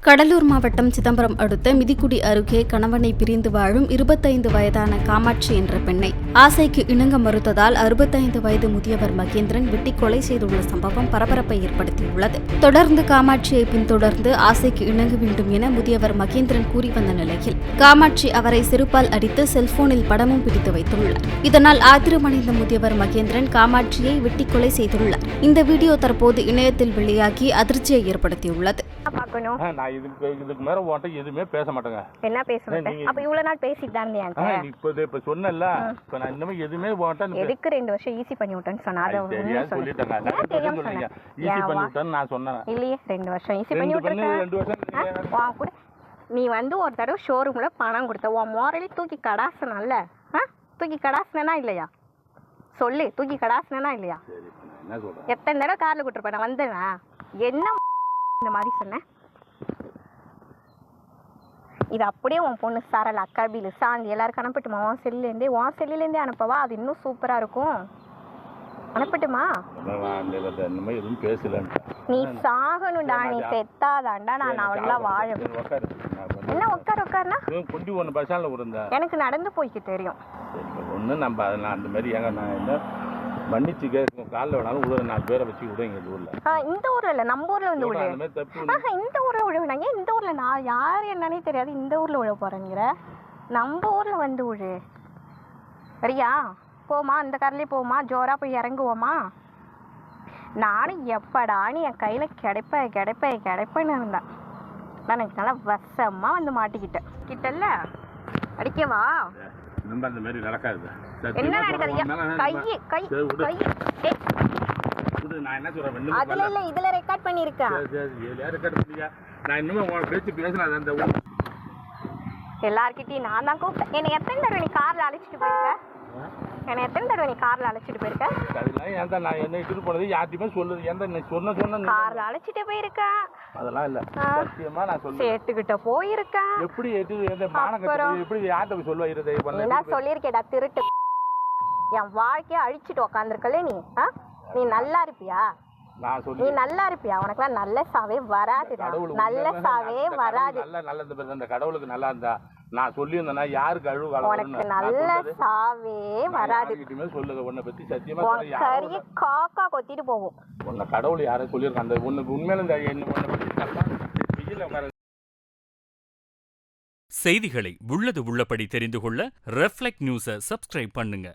கடலூர் மாவட்டம் சிதம்பரம் அடுத்த மிதிக்குடி அருகே கணவனை பிரிந்து வாழும் 25 வயதான காமாட்சி என்ற பெண்ணை ஆசைக்கு இணங்க மறுத்ததால் 65 வயது முதியவர் மகேந்திரன் வெட்டி கொலை செய்துள்ள சம்பவம் பரபரப்பை ஏற்படுத்தியுள்ளது. தொடர்ந்து காமாட்சியை பின்தொடர்ந்து ஆசைக்கு இணங்க வேண்டும் என முதியவர் மகேந்திரன் கூறி வந்த நிலையில் காமாட்சி அவரை செருப்பால் அடித்து செல்போனில் படமும் பிடித்து வைத்துள்ளார். இதனால் ஆத்திரமடைந்த முதியவர் மகேந்திரன் காமாட்சியை வெட்டி கொலை செய்துள்ளார். இந்த வீடியோ தற்போது இணையத்தில் வெளியாகி அதிர்ச்சியை ஏற்படுத்தியுள்ளது. இதுக்கு மேல உன்கிட்ட எதுவுமே பேச மாட்டேங்க. என்ன பேச மாட்டேன்? அப்ப இவ்வளவு நாள் பேசிட்டு தான் இருந்தேன். இப்ப சொன்னல, இப்ப நான் இன்னும் எதுவுமே உன்கிட்ட எதுக்கு 2 வருஷம் ஈஸி பண்ணி விட்டேன்னு சொன்னா அத சொல்லிட்டேங்க. ஈஸி பண்ணி விட்டேன்னு நான் சொன்னேன். இல்லையே 2 வருஷம் ஈஸி பண்ணி விட்டுருக்கேன். 2 வருஷம் கூட நீ ஒரு தடவை ஷோரூம்ல பணம் கொடுத்த உன் மோரலி தூக்கி கடாசனல்ல? தூக்கி கடாசனா இல்லையா? சொல்லு, தூக்கி கடாசனா இல்லையா? எத்தனை தடவை கார்ல கூட்டிருப்பேன் நான் வந்தேன். என்ன இந்த மாதிரி சொன்னேன்? இது அப்படியே உன் பொண்ணு சரளா, கபில், சாந்தி எல்லாருக்கும் அனுப்பட்டுமா? உன் செல்லுலேருந்தே அனுப்பவா? அது இன்னும் சூப்பரா இருக்கும். அனுப்பட்டுமா? நீ சாகணும்டா, நீ செத்தாதாண்டா நான் அவளெல்லாம் வாழ. என்ன உட்காருனா எனக்கு நடந்து போய்க்கு தெரியும். ஒண்ணு நம்ம அந்த மாதிரி ஏங்க நான் என்ன மன்னிச்சு கேட்கும் காலில் வேணாலும் விட 4 பேரை வச்சு விடுங்க. இந்த ஊர்ல இந்த ஊர்ல இல்ல, நம்ம ஊர்ல வந்து விடு. இந்த ஊர்ல விடுவேன். இந்த ஊர்ல நான் யாரு என்னன்னே தெரியாது. இந்த ஊர்ல விட போறேங்கிற? நம்ம ஊர்ல வந்து விடு. சரியா? போமா, இந்த கார்லயே போமா, ஜோரா போய் இறங்குவோமா? நானும் எப்படா நீ என் கையில கிடைப்பேன்னு இருந்தேன். நான் எனக்கு நல்லா வசமா வந்து மாட்டிக்கிட்டேன். கிட்டல்ல அடிக்கவா? அந்த மாதிரி நடக்காது. என்ன நடக்காது? கை நான் என்ன சொல்றேன், அதுல இல்ல, இதுல ரெக்கார்ட் பண்ணிருக்கேன். நான் இன்னும் பேச்சு பேசினேன். அந்த எல்லார்கிட்டயும் நான் தான் கூப்பிட்டேன். என்னை எத்தனை தடவை நீ கார்ல அழைச்சிட்டு போயிருக்க? அதெல்லாம் ஏன்டா நான் என்ன இட்டு போனது யார்ட்டையுமே சொல்லுது? ஏன்டா நீ சொன்ன கார்ல அழைச்சிட்டு போயிருக்கேன். அதெல்லாம் இல்ல, சத்தியமா நான் சொல்லுவேன். சேட்டுக்கிட்ட போயிருக்கேன். எப்படி எப்படி யார்கிட்ட சொல்லுவா? நான் சொல்லியிருக்கேடா, திருட்டு என் வாழ்க்கைய அழிச்சிட்டு உக்காந்துருக்கல நீ. நீ நல்லா இருப்பியா? நீ நல்லா இருப்பியா? உனக்குலாம் நல்ல சாவே வராது. நல்ல சாவே வராது. அந்த கடவுளுக்கு நல்லா இருந்தா நான் சொல்லியிருந்தேன்னா யாருக்கு அழுவு காலம்? உனக்கு நல்ல சாவே வராது. சொல்லுங்க, உன்னை பத்தி சத்தியமா சரிய காக்கா கொத்திட்டு போகும். உன்னை கடவுள் யாரும் சொல்லியிருக்காங்க? அந்த உன்னுக்கு உண்மையில இந்த செய்திகளை உள்ளது உள்ளபடி தெரிந்து கொள்ள ரெஃப்ளெக்ட் நியூஸை சப்ஸ்கிரைப் பண்ணுங்க.